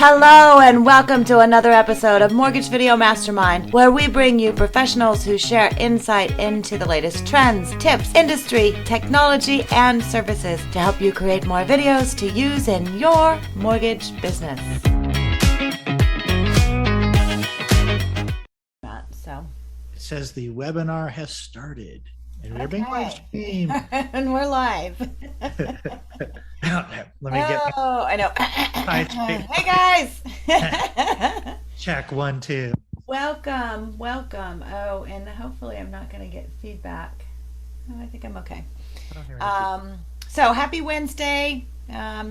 Hello and welcome to another episode of Mortgage Video Mastermind, where we bring you professionals who share insight into the latest trends, tips, industry, technology, and services to help you create more videos to use in your mortgage business. It says the webinar has started. And we're being live streamed. And we're live. Let me get. Oh, I know. Hey guys. Check 1, 2. Welcome. Oh, and hopefully I'm not going to get feedback. Oh, I think I'm okay. So happy Wednesday.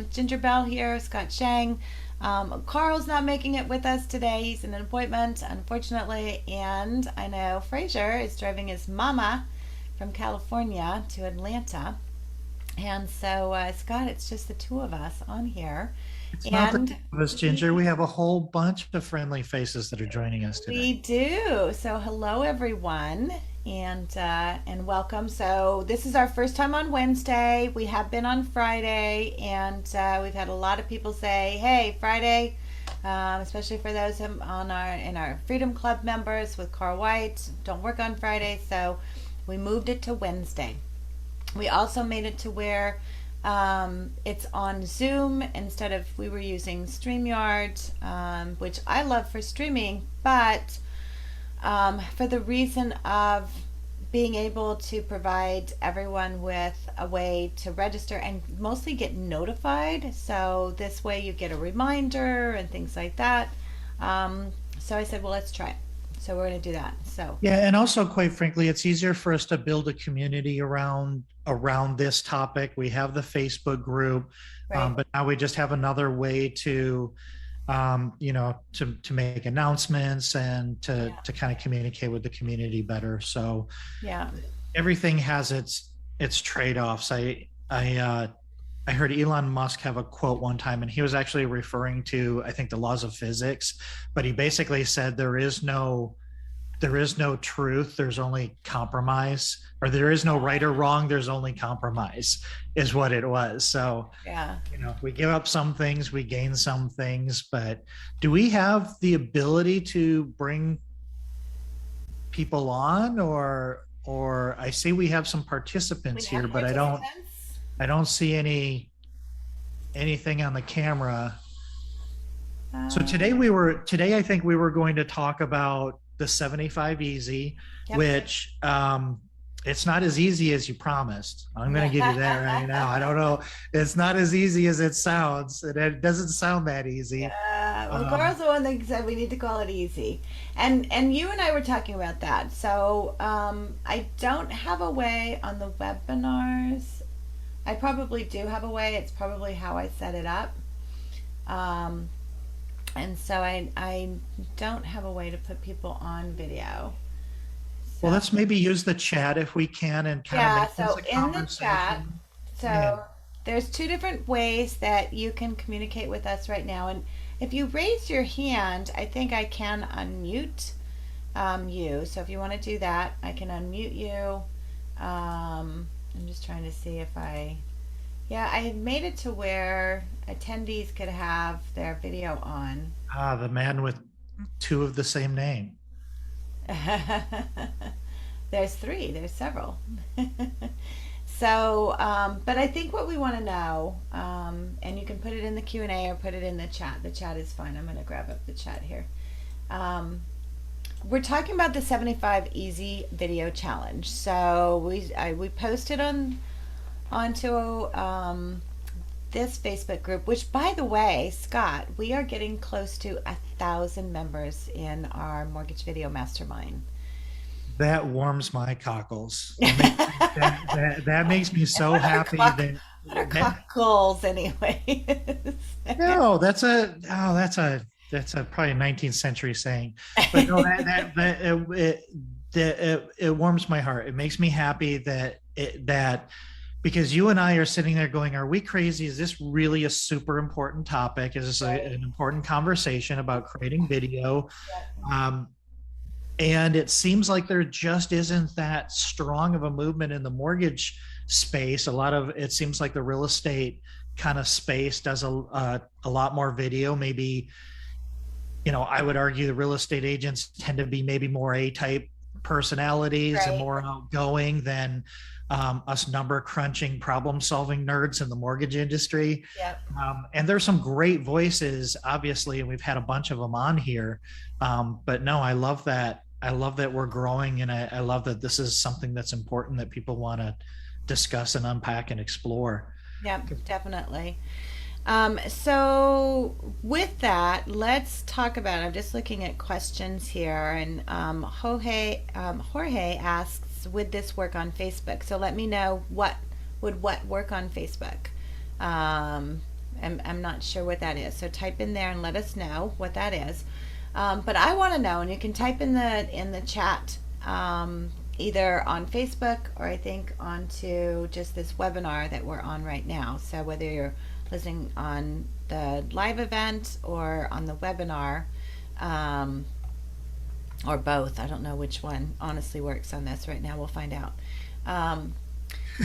Ginger Bell here, Scott Shang. Carl's not making it with us today. He's in an appointment, unfortunately. And I know Fraser is driving his mama from California to Atlanta. And so, Scott, it's just the two of us on here. It's not the two of us, Ginger. We have a whole bunch of friendly faces that are joining us today. We do. So hello, everyone, and welcome. So this is our first time on Wednesday. We have been on Friday, and we've had a lot of people say, hey, Friday, especially for those in our Freedom Club members with Carl White, don't work on Friday, so we moved it to Wednesday. We also made it to where it's on Zoom instead of, we were using StreamYard, which I love for streaming, but for the reason of being able to provide everyone with a way to register and mostly get notified. So this way you get a reminder and things like that. So I said, well, let's try it. So we're going to do that. So yeah, and also, quite frankly, it's easier for us to build a community around this topic. We have the Facebook group, right. But now we just have another way to make announcements and to kind of communicate with the community better. So yeah, everything has its trade-offs. I heard Elon Musk have a quote one time, and he was actually referring to, I think, the laws of physics, but he basically said there is no truth, there's only compromise, or there is no right or wrong, there's only compromise, is what it was. So yeah, we give up some things, we gain some things, but do we have the ability to bring people on, or I see we have some participants here, but I don't see anything on the camera. So today I think we were going to talk about the 75 easy, yep. Which it's not as easy as you promised. I'm going to give you that right now. I don't know. It's not as easy as it sounds. It doesn't sound that easy. Well, Carl's the one that said we need to call it easy. And you and I were talking about that. So I don't have a way on the webinars. I probably do have a way. It's probably how I set it up. And so I don't have a way to put people on video. So, well, let's maybe use the chat if we can, and kind of make this a conversation. In the chat, there's two different ways that you can communicate with us right now. And if you raise your hand, I think I can unmute you. So if you want to do that, I can unmute you. I'm just trying to see if I had made it to where attendees could have their video on. The man with two of the same name. There's several. So, but I think what we want to know, and you can put it in the Q&A or put it in the chat. The chat is fine. I'm going to grab up the chat here. We're talking about the 75 Easy Video Challenge. So we posted onto this Facebook group, which, by the way, Scott, we are getting close to 1,000 members in our Mortgage Video Mastermind. That warms my cockles. That makes me so happy. What are cockles, anyway? No, that's a probably a 19th century saying. But no, it warms my heart. It makes me happy that because you and I are sitting there going, are we crazy? Is this really a super important topic? Is this an important conversation about creating video? And it seems like there just isn't that strong of a movement in the mortgage space. It seems like the real estate kind of space does a lot more video. Maybe, I would argue the real estate agents tend to be maybe more A type personalities and Right. more outgoing than us number crunching, problem solving nerds in the mortgage industry. Yep. And there's some great voices, obviously, and we've had a bunch of them on here. But no, I love that. I love that we're growing, and I love that this is something that's important that people want to discuss and unpack and explore. Yep, definitely. So with that, let's talk about. I'm just looking at questions here, and Jorge asks, "Would this work on Facebook?" So let me know what work on Facebook. I'm not sure what that is. So type in there and let us know what that is. But I want to know, and you can type in the chat, either on Facebook or I think onto just this webinar that we're on right now. So whether you're listening on the live event or on the webinar, um, or both, I don't know which one honestly works on this right now. We'll find out. Um,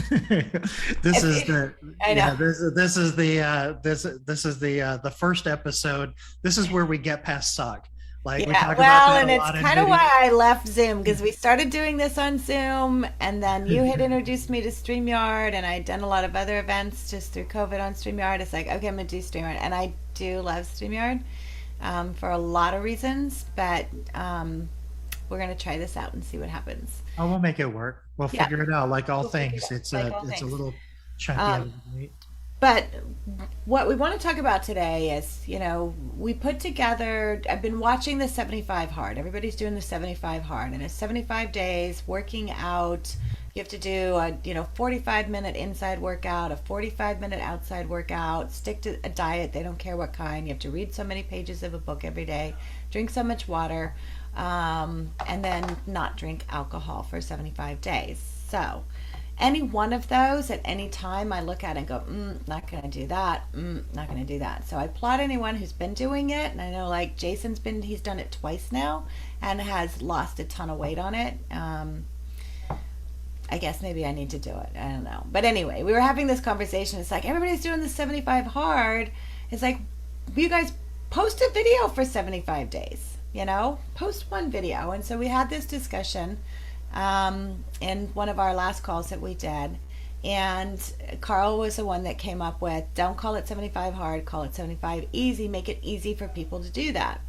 This is if, the I know. yeah this is the first episode. This is where we get past suck. Like we Yeah, talk about well, that and a it's lot in kind of video. why I left Zoom because we started doing this on Zoom, and then you had introduced me to StreamYard, and I'd done a lot of other events just through COVID on StreamYard. It's like, okay, I'm gonna do StreamYard, and I do love StreamYard, for a lot of reasons, but we're gonna try this out and see what happens. Oh, we'll make it work. We'll Yeah, figure it out. Like all we'll figure it things, out, like all it's a things. little chunky of Um, a meat. But what we want to talk about today is, we put together, I've been watching the 75 hard. Everybody's doing the 75 hard, and it's 75 days working out. You have to do a, 45-minute inside workout, a 45-minute outside workout, stick to a diet. They don't care what kind. You have to read so many pages of a book every day, drink so much water, and then not drink alcohol for 75 days. So, any one of those at any time I look at and go, not going to do that, not going to do that. So I applaud anyone who's been doing it. And I know, like, he's done it twice now and has lost a ton of weight on it. I guess maybe I need to do it. I don't know. But anyway, we were having this conversation. It's like, everybody's doing the 75 hard. It's like, you guys post a video for 75 days, post one video. And so we had this discussion, in one of our last calls that we did. And Carl was the one that came up with, don't call it 75 hard, call it 75 easy, make it easy for people to do that.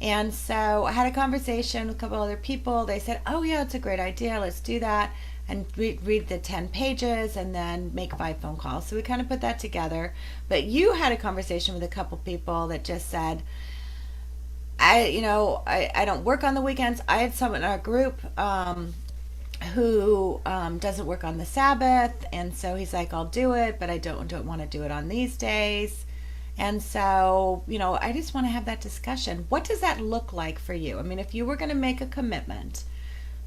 And so I had a conversation with a couple other people. They said, oh yeah, it's a great idea, let's do that. And read the 10 pages and then make 5 phone calls. So we kind of put that together. But you had a conversation with a couple people that just said, I don't work on the weekends. I had someone in our group, who doesn't work on the Sabbath, and so he's like, I'll do it, but I don't want to do it on these days. And so, I just want to have that discussion. What does that look like for you? I mean, if you were going to make a commitment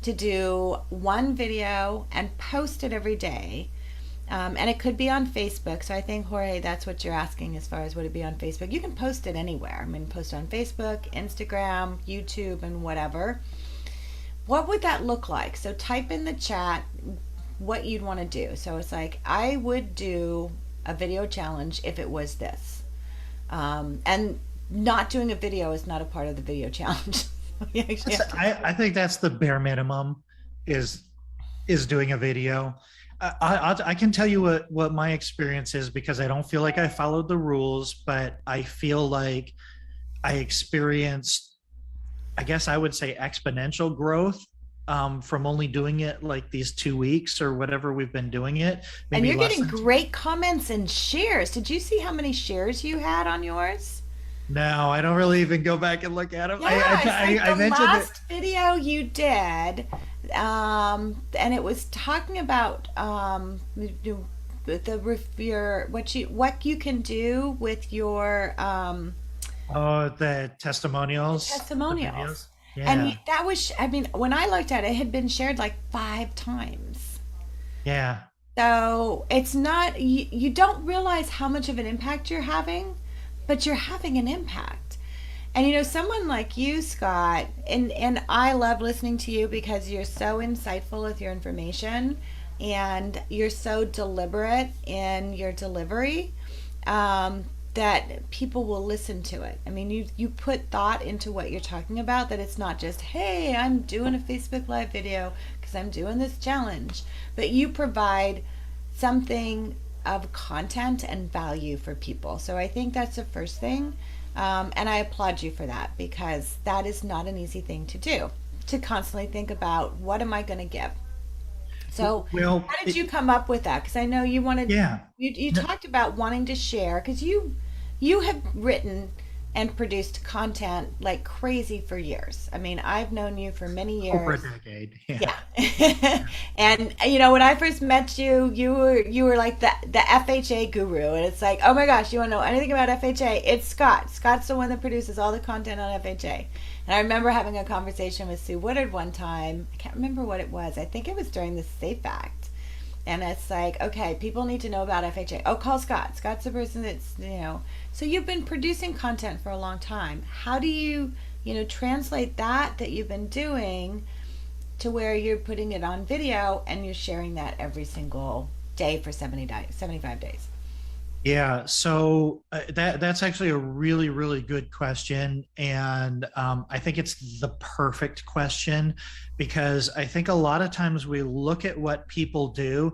to do one video and post it every day, and it could be on Facebook. So I think, Jorge, that's what you're asking as far as would it be on Facebook. You can post it anywhere. I mean, post on Facebook, Instagram, YouTube, and whatever. What would that look like? So type in the chat what you'd want to do. So it's like, I would do a video challenge if it was this. And not doing a video is not a part of the video challenge. You actually have to. I think that's the bare minimum is doing a video. I can tell you what my experience is because I don't feel like I followed the rules, but I feel like I experienced, I guess I would say, exponential growth, from only doing it like these 2 weeks or whatever we've been doing it. And Maybe you're less getting than great comments and shares. Did you see how many shares you had on yours? No, I don't really even go back and look at them. Yeah, it's like I the mentioned it. last video you did, and it was talking about, your what you can do with your, Oh, the testimonials, the videos. testimonials. And Yeah, that was, I mean, when I looked at it, it had been shared like 5 times. yeah. So it's not, you don't realize how much of an impact you're having, but you're having an impact. And someone like you, Scott, and I love listening to you because you're so insightful with your information and you're so deliberate in your delivery. um, that people will listen to it. I mean, you put thought into what you're talking about, that it's not just, hey, I'm doing a Facebook Live video because I'm doing this challenge, but you provide something of content and value for people. So I think that's the first thing. And I applaud you for that, because that is not an easy thing to do, to constantly think about what am I going to give. So, Well, how did you come up with that? Because I know you wanted, yeah. you No, talked about wanting to share, because you have written and produced content like crazy for years. I mean, I've known you for many over a years. decade. Yeah. Yeah. And when I first met you, you were like the FHA guru, and it's like, "Oh my gosh, you want to know anything about FHA? It's Scott. Scott's the one that produces all the content on FHA." And I remember having a conversation with Sue Woodard one time. I can't remember what it was. I think it was during the SAFE Act. And it's like, okay, people need to know about FHA. Oh, call Scott. Scott's the person that's. So you've been producing content for a long time. How do you translate that you've been doing to where you're putting it on video and you're sharing that every single day for 75 days? Yeah, so that's actually a really, really good question, and I think it's the perfect question because I think a lot of times we look at what people do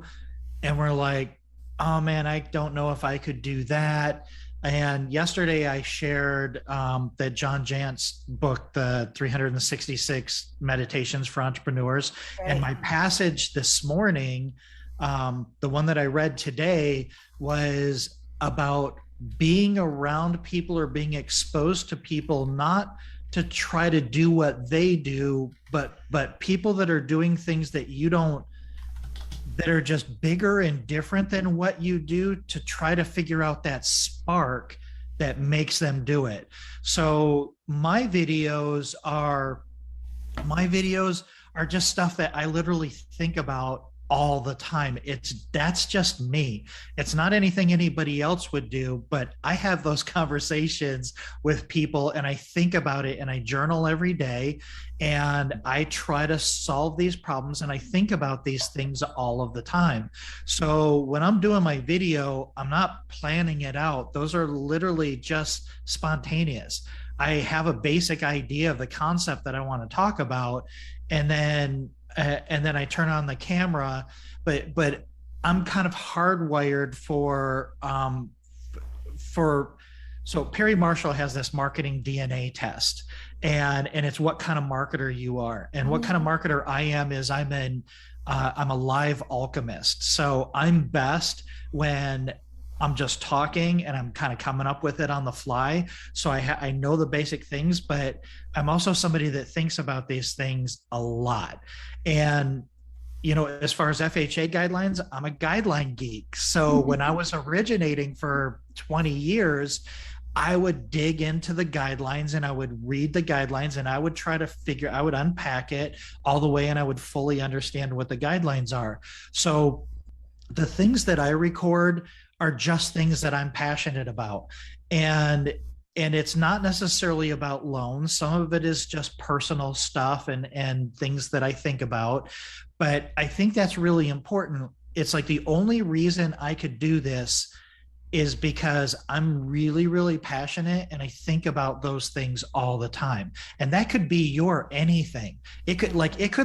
and we're like, oh man, I don't know if I could do that. And yesterday I shared that John Jant's book, the 366 Meditations for Entrepreneurs, and Right. my passage this morning, the one that I read today, was about being around people or being exposed to people, not to try to do what they do, but people that are doing things that you don't, that are just bigger and different than what you do, to try to figure out that spark that makes them do it. So my videos are just stuff that I literally think about all the time. That's just me. It's not anything anybody else would do, but I have those conversations with people and I think about it and I journal every day and I try to solve these problems and I think about these things all of the time. So when I'm doing my video, I'm not planning it out. Those are literally just spontaneous. I have a basic idea of the concept that I want to talk about, and then I turn on the camera. But I'm kind of hardwired for so Perry Marshall has this marketing DNA test, and it's what kind of marketer you are, and what kind of marketer I am is I'm a live alchemist. So I'm best when I'm just talking and I'm kind of coming up with it on the fly. So I know the basic things, but I'm also somebody that thinks about these things a lot. And as far as FHA guidelines, I'm a guideline geek. So when I was originating for 20 years, I would dig into the guidelines and I would read the guidelines and I would unpack it all the way and I would fully understand what the guidelines are. So the things that I record are just things that I'm passionate about. And it's not necessarily about loans. Some of it is just personal stuff and things that I think about. But I think that's really important. It's like the only reason I could do this is because I'm really, really passionate and I think about those things all the time. And that could be your anything. It could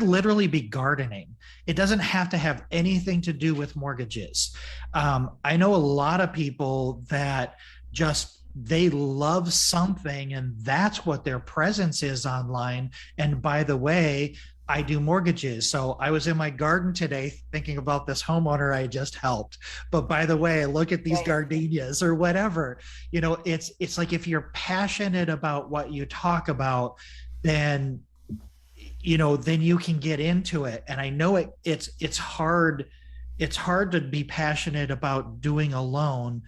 literally be gardening. It doesn't have to have anything to do with mortgages. I know a lot of people that just they love something and that's what their presence is online. And by the way, I do mortgages. So I was in my garden today thinking about this homeowner I just helped. But by the way, look at these Right. gardenias or whatever. It's like if you're passionate about what you talk about, then then you can get into it. And I know it's hard. It's hard to be passionate about doing alone,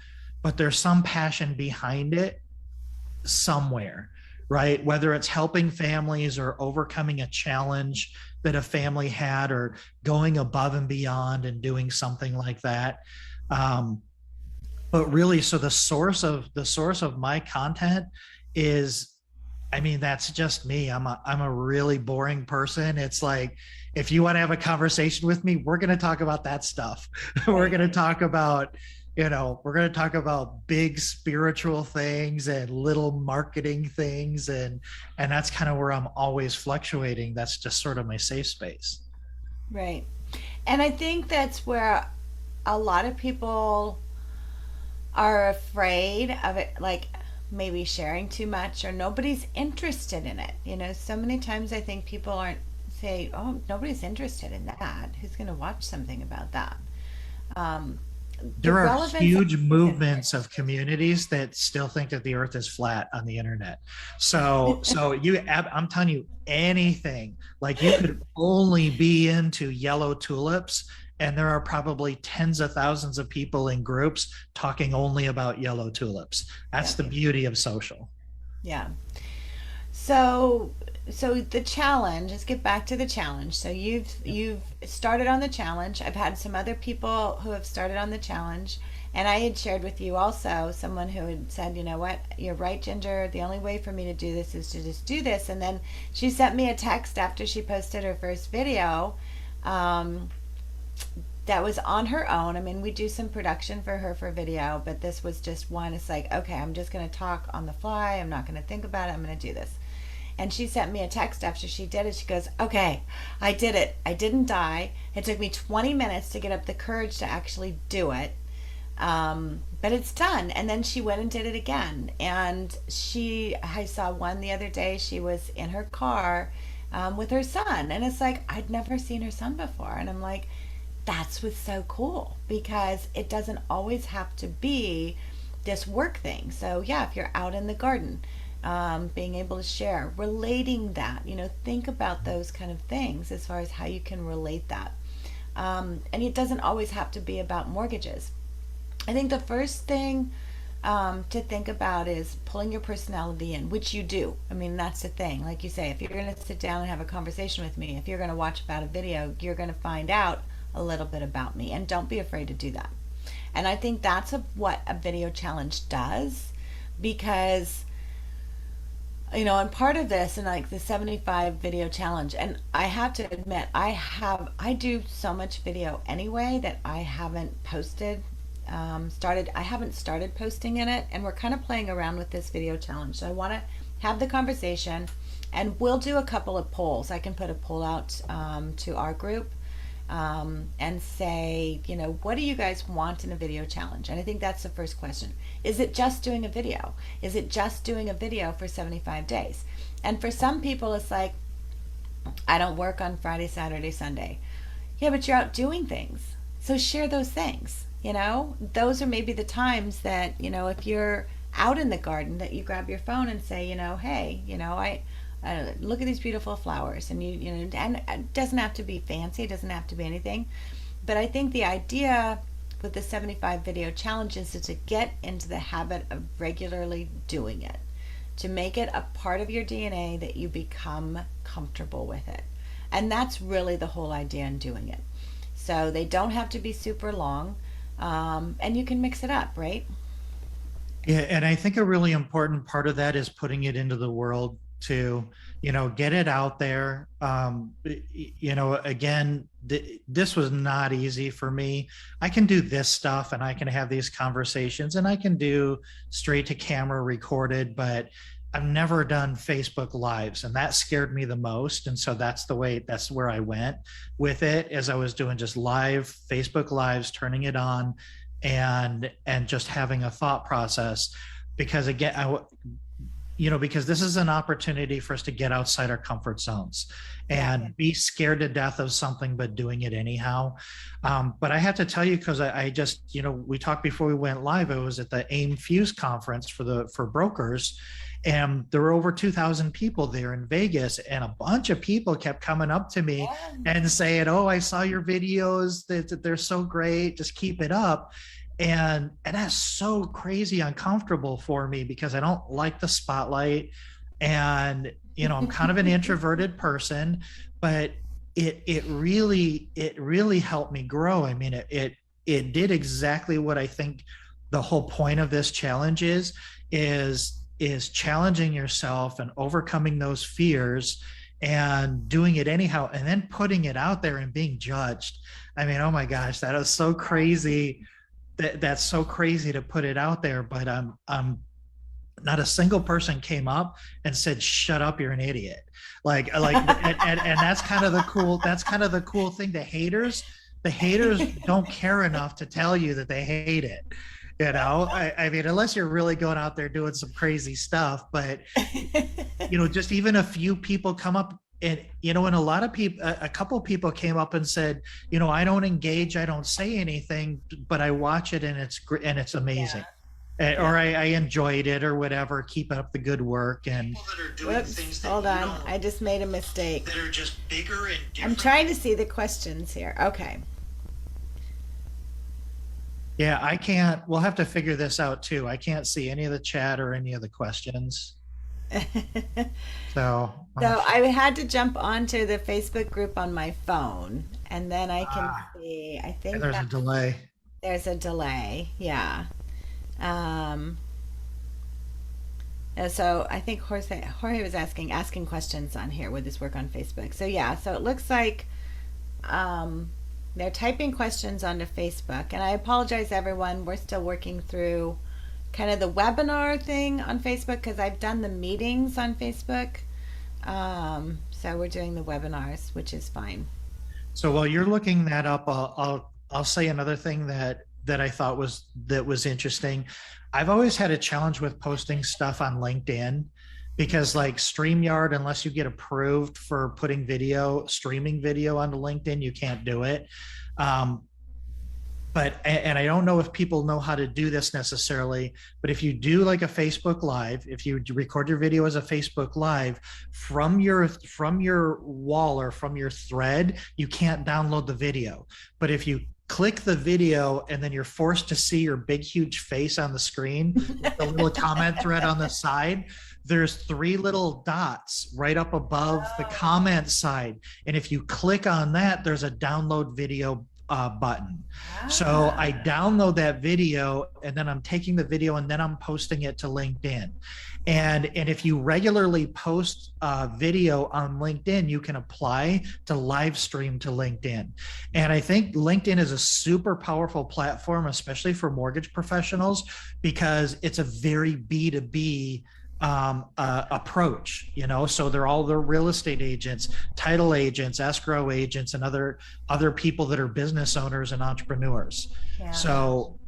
but there's some passion behind it somewhere, right? Whether it's helping families or overcoming a challenge that a family had or going above and beyond and doing something like that. Um, but really, so the source of my content is, I mean, that's just me. I'm a really boring person. It's like, if you want to have a conversation with me, we're going to talk about that stuff. We're Right. going to talk about we're going to talk about big spiritual things and little marketing things, and that's kind of where I'm always fluctuating. That's just sort of my safe space. Right. And I think that's where a lot of people are afraid of it, like maybe sharing too much or nobody's interested in it. So many times I think people aren't say, oh, nobody's interested in that. Who's going to watch something about that? Um, the There are relevance huge is in there. movements of communities that still think that the earth is flat on the internet. I'm telling you, anything, like, you could only be into yellow tulips, and there are probably tens of thousands of people in groups talking only about yellow tulips. That's Yeah. the beauty of social. Yeah. So so the challenge, let's get back to the challenge. So you've started on the challenge. I've had some other people who have started on the challenge, and I had shared with you also someone who had said, you know what, you're right, Ginger. The only way for me to do this is to just do this. And then she sent me a text after she posted her first video. Um, that was on her own. I mean, we do some production for her for video, but this was just one. It's like, okay, I'm just going to talk on the fly. I'm not going to think about it. I'm going to do this. And she sent me a text after she did it. She goes, okay, I did it. I didn't die. It took me 20 minutes to get up the courage to actually do it. But it's done. And then she went and did it again. And I saw one the other day. She was in her car with her son. And it's like, I'd never seen her son before. And I'm like, that's what's so cool, because it doesn't always have to be this work thing. So yeah, if you're out in the garden, being able to share, relating that, think about those kind of things as far as how you can relate that. And it doesn't always have to be about mortgages. I think the first thing to think about is pulling your personality in, which you do. I mean, that's the thing. Like you say, if you're going to sit down and have a conversation with me, if you're going to watch about a video, you're going to find out a little bit about me, and don't be afraid to do that. And I think that's what a video challenge does, because and part of this, and like the 75 video challenge, and I have to admit, I do so much video anyway that I haven't posted, I haven't started posting in it, and we're kind of playing around with this video challenge. So I want to have the conversation, and we'll do a couple of polls. I can put a poll out to our group, and say, what do you guys want in a video challenge? And I think that's the first question. Is it just doing a video? Is it just doing a video for 75 days? And for some people, it's like, I don't work on Friday, Saturday, Sunday. Yeah, but you're out doing things. So share those things, Those are maybe the times that, if you're out in the garden, that you grab your phone and say, hey, look at these beautiful flowers, and and it doesn't have to be fancy, it doesn't have to be anything. But I think the idea with the 75 video challenge is to get into the habit of regularly doing it, to make it a part of your DNA, that you become comfortable with it. And that's really the whole idea in doing it. So they don't have to be super long, and you can mix it up, right? Yeah, and I think a really important part of that is putting it into the world to, get it out there. Again, this was not easy for me. I can do this stuff, and I can have these conversations, and I can do straight to camera recorded, but I've never done Facebook lives, and that scared me the most. And so that's where I went with it, as I was doing just live Facebook lives, turning it on, and just having a thought process. Because again, because this is an opportunity for us to get outside our comfort zones and be scared to death of something, but doing it anyhow. But I have to tell you, because I just, we talked before we went live, I was at the AIM Fuse conference for brokers, and there were over 2,000 people there in Vegas, and a bunch of people kept coming up to me and saying, oh, I saw your videos, they're so great, just keep it up. And that's so crazy uncomfortable for me, because I don't like the spotlight, and I'm kind of an introverted person, but it really helped me grow. I mean, it did exactly what I think the whole point of this challenge is challenging yourself and overcoming those fears and doing it anyhow, and then putting it out there and being judged. I mean, oh my gosh, that is so crazy. that's so crazy to put it out there, but not a single person came up and said, shut up, you're an idiot. And that's kind of the cool thing. The haters don't care enough to tell you that they hate it. I mean, unless you're really going out there doing some crazy stuff, but just even a few people come up and a lot of people, a couple people came up and said, I don't engage, I don't say anything, but I watch it and it's amazing. Yeah. Or I enjoyed it or whatever. Keep up the good work. And People that are doing Whoops, hold on. I just made a mistake. That are just bigger and different. I'm trying to see the questions here. Okay. Yeah, I can't. We'll have to figure this out too. I can't see any of the chat or any of the questions. So, So I had to jump onto the Facebook group on my phone, and then I can see. I think there's a delay. There's a delay. Yeah. Um, and so I think Jorge was asking questions on here. Would this work on Facebook? So yeah. So it looks like um, they're typing questions onto Facebook, and I apologize, everyone. We're still working through kind of the webinar thing on Facebook because I've done the meetings on Facebook. So we're doing the webinars, which is fine. So while you're looking that up, I'll say another thing that I thought was interesting. I've always had a challenge with posting stuff on LinkedIn because like StreamYard, unless you get approved for putting streaming video onto LinkedIn, you can't do it. And I don't know if people know how to do this necessarily, but if you do like a Facebook Live, if you record your video as a Facebook Live from your wall or from your thread, you can't download the video. But if you click the video and then you're forced to see your big, huge face on the screen, the little comment thread on the side, there's 3 little dots right up above the comment side. And if you click on that, there's a download video button. So I download that video and then I'm taking the video and then I'm posting it to LinkedIn. And if you regularly post video on LinkedIn, you can apply to live stream to LinkedIn. And I think LinkedIn is a super powerful platform, especially for mortgage professionals, because it's a very B2B approach, so they're all the real estate agents, title agents, escrow agents, and other people that are business owners and entrepreneurs. Yeah. So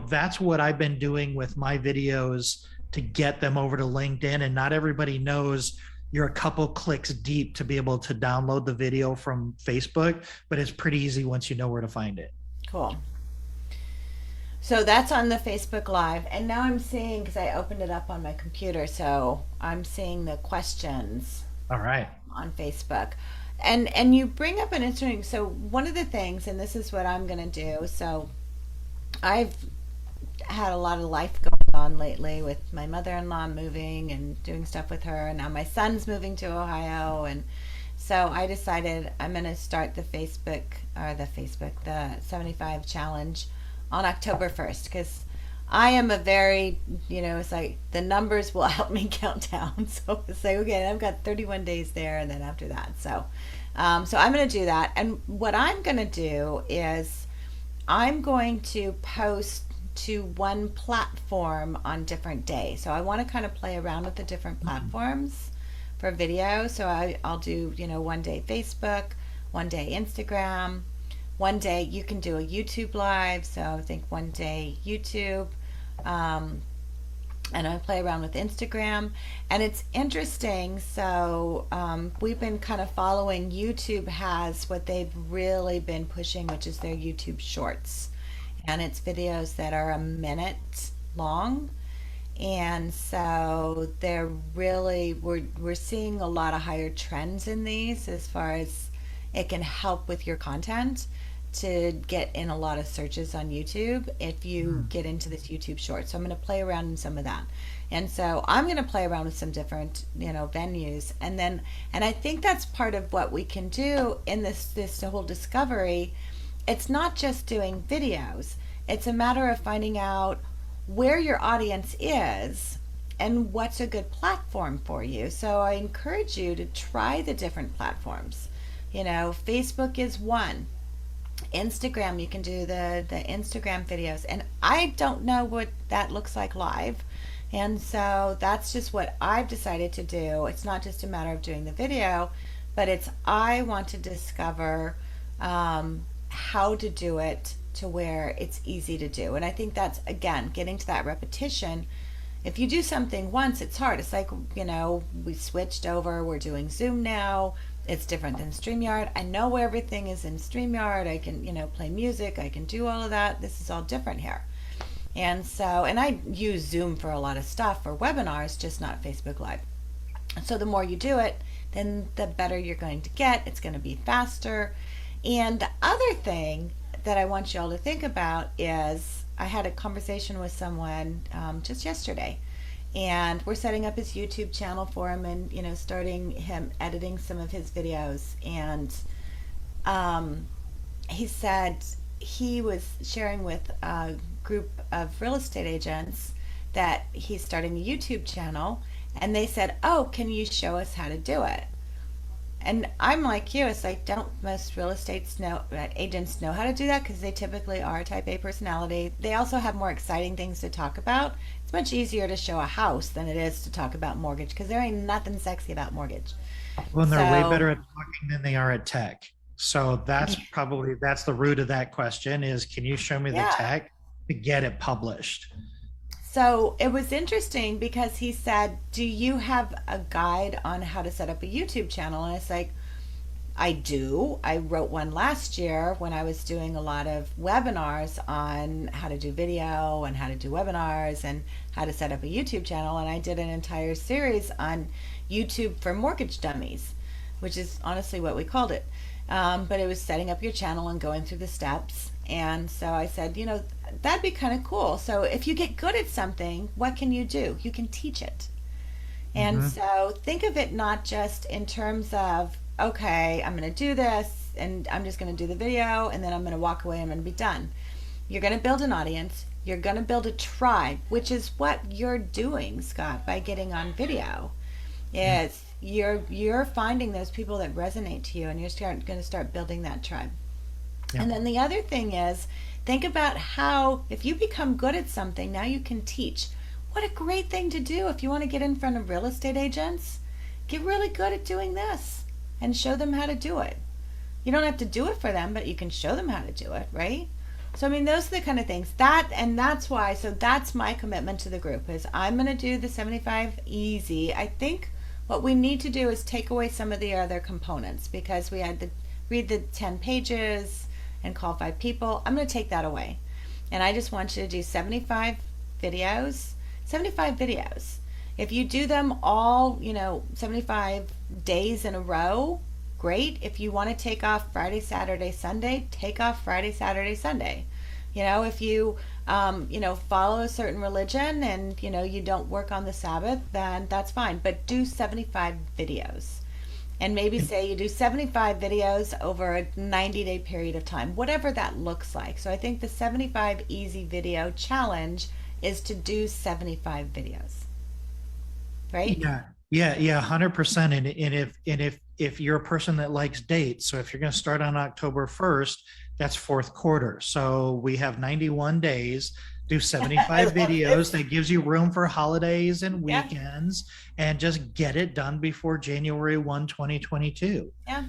that's what I've been doing with my videos to get them over to LinkedIn. And not everybody knows you're a couple clicks deep to be able to download the video from Facebook, but it's pretty easy once you know where to find it. Cool. So that's on the Facebook Live. And now I'm seeing, because I opened it up on my computer, so I'm seeing the questions. All right. On Facebook. And you bring up an interesting, so one of the things, and this is what I'm going to do, so I've had a lot of life going on lately with my mother-in-law moving and doing stuff with her, and now my son's moving to Ohio, and so I decided I'm going to start the 75 challenge on October 1st, because I am a very, it's like the numbers will help me count down. So it's like, okay, I've got 31 days there, and then after that. So I'm going to do that. And what I'm going to do is I'm going to post to one platform on different days. So I want to kind of play around with the different platforms for video. So I'll do, one day Facebook, one day Instagram. One day you can do a YouTube live, so I think one day YouTube, and I play around with Instagram, and it's interesting. So we've been kind of following. YouTube has what they've really been pushing, which is their YouTube Shorts, and it's videos that are a minute long, and so they're really we're seeing a lot of higher trends in these as far as it can help with your content to get in a lot of searches on YouTube if you get into this YouTube short. So I'm going to play around in some of that. And so I'm going to play around with some different, venues. And I think that's part of what we can do in this whole discovery. It's not just doing videos. It's a matter of finding out where your audience is and what's a good platform for you. So I encourage you to try the different platforms. Facebook is one. Instagram, you can do the Instagram videos, and I don't know what that looks like live. And so that's just what I've decided to do. It's not just a matter of doing the video, but it's I want to discover how to do it to where it's easy to do. And I think that's, again, getting to that repetition. If you do something once, it's hard. It's like, we switched over, we're doing Zoom now. It's different than StreamYard. I know where everything is in StreamYard. I can, play music, I can do all of that. This is all different here. And so, and I use Zoom for a lot of stuff for webinars, just not Facebook Live. So the more you do it, then the better you're going to get. It's going to be faster. And the other thing that I want you all to think about is I had a conversation with someone just yesterday, and we're setting up his YouTube channel for him, and starting him editing some of his videos. And he said he was sharing with a group of real estate agents that he's starting a YouTube channel, and they said, "Oh, can you show us how to do it?" And I'm like you. It's like, don't most real estate agents know how to do that? Because they typically are type A personality. They also have more exciting things to talk about. It's much easier to show a house than it is to talk about mortgage, because there ain't nothing sexy about mortgage. Well, and they're way So better at talking than they are at tech. So that's the root of that question is, can you show me the yeah. tech to get it published? So it was interesting because he said, "Do you have a guide on how to set up a YouTube channel?" And it's like, I do. I wrote one last year when I was doing a lot of webinars on how to do video and how to do webinars and how to set up a YouTube channel. And I did an entire series on YouTube for mortgage dummies, which is honestly what we called it. But it was setting up your channel and going through the steps. And so I said, that'd be kind of cool. So if you get good at something, what can you do? You can teach it. And Mm-hmm. so think of it not just in terms of, okay, I'm going to do this and I'm just going to do the video and then I'm going to walk away and I'm going to be done. You're going to build an audience. You're going to build a tribe, which is what you're doing, Scott, by getting on video. Is you're finding those people that resonate to you, and you're going to start building that tribe. Yeah. And then the other thing is, think about how if you become good at something, now you can teach. What a great thing to do if you want to get in front of real estate agents. Get really good at doing this and show them how to do it. You don't have to do it for them, but you can show them how to do it, right? So I mean, those are the kind of things that's why. So that's my commitment to the group is I'm going to do the 75 easy. I think what we need to do is take away some of the other components, because we had to read the 10 pages and call 5 people. I'm going to take that away, and I just want you to do 75 videos. 75 videos. If you do them all, 75 days in a row, great. If you want to take off Friday, Saturday, Sunday, take off Friday, Saturday, Sunday. If you, follow a certain religion and, you don't work on the Sabbath, then that's fine. But do 75 videos. And maybe say you do 75 videos over a 90-day period of time, whatever that looks like. So I think the 75 easy video challenge is to do 75 videos, right? Yeah, 100%. And if you're a person that likes dates, so if you're going to start on October 1st, that's fourth quarter. So we have 91 days, do I 75 love videos. this. That gives you room for holidays and Yeah, weekends, and just get it done before January 1, 2022. yeah.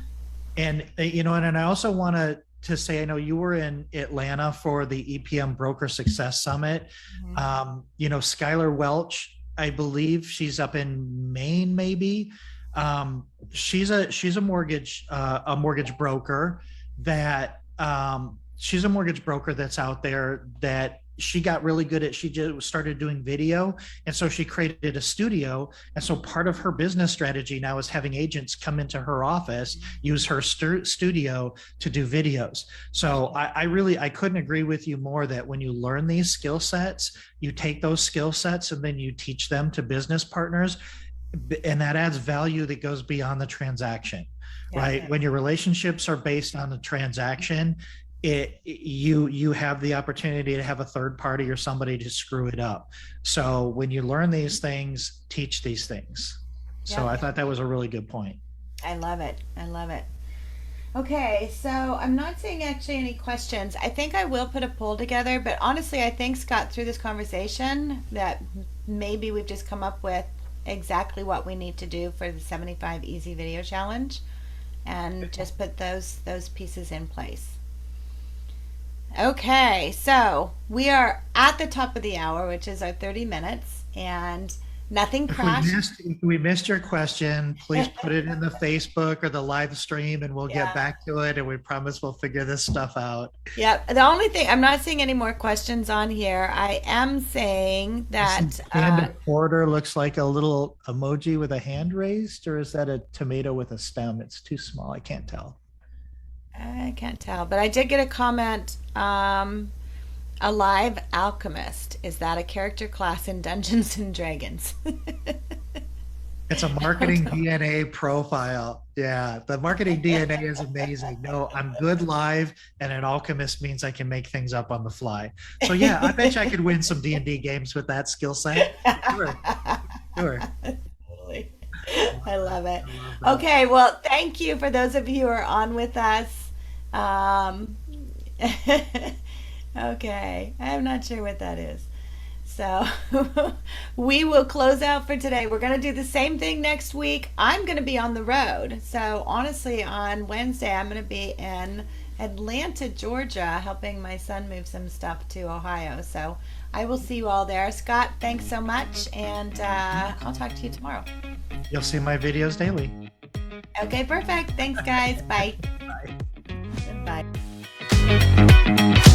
And I also want to say, I know you were in Atlanta for the EPM Broker Success Summit. Mhm. Skylar Welch, I believe she's up in Maine, maybe. She's a mortgage broker that she's a mortgage broker that's out there that she got really good at. She just started doing video, and so she created a studio. And so part of her business strategy now is having agents come into her office, use her studio to do videos. So I couldn't agree with you more that when you learn these skill sets, you take those skill sets and then you teach them to business partners, and that adds value that goes beyond the transaction. Yeah. Right, when your relationships are based on the transaction, you have the opportunity to have a third party or somebody to screw it up. So when you learn these things, teach these things. So Yeah. I thought that was a really good point. I love it. I love it. Okay, so I'm not seeing actually any questions. I think I will put a poll together, but honestly, I think Scott, through this conversation, that maybe we've just come up with exactly what we need to do for the 75 Easy Video Challenge, and just put those pieces in place. Okay, so we are at the top of the hour, which is our 30 minutes, and nothing crashed. If we missed your question, please put it in the Facebook or the live stream and we'll get Yeah. back to it. And we promise we'll figure this stuff out. Yep. The only thing, I'm not seeing any more questions on here. I am saying I see that Panda Porter looks like a little emoji with a hand raised, or is that a tomato with a stem? It's too small. I can't tell. I can't tell, but I did get a comment. A live alchemist. Is that a character class in Dungeons and Dragons? It's a I don't marketing know. DNA profile. Yeah, the marketing DNA is amazing. No, I'm good live, and an alchemist means I can make things up on the fly. So yeah, I bet you I could win some D&D games with that skill set. Sure, sure. Totally. I love it. I love that. Okay, well, thank you for those of you who are on with us. Um, okay, I'm not sure what that is. So we will close out for today. We're going to do the same thing next week. I'm going to be on the road. So honestly, on Wednesday, I'm going to be in Atlanta, Georgia, helping my son move some stuff to Ohio. So I will see you all there. Scott, thanks so much. And I'll talk to you tomorrow. You'll see my videos daily. Okay, perfect. Thanks, guys. Bye. Bye. Bye.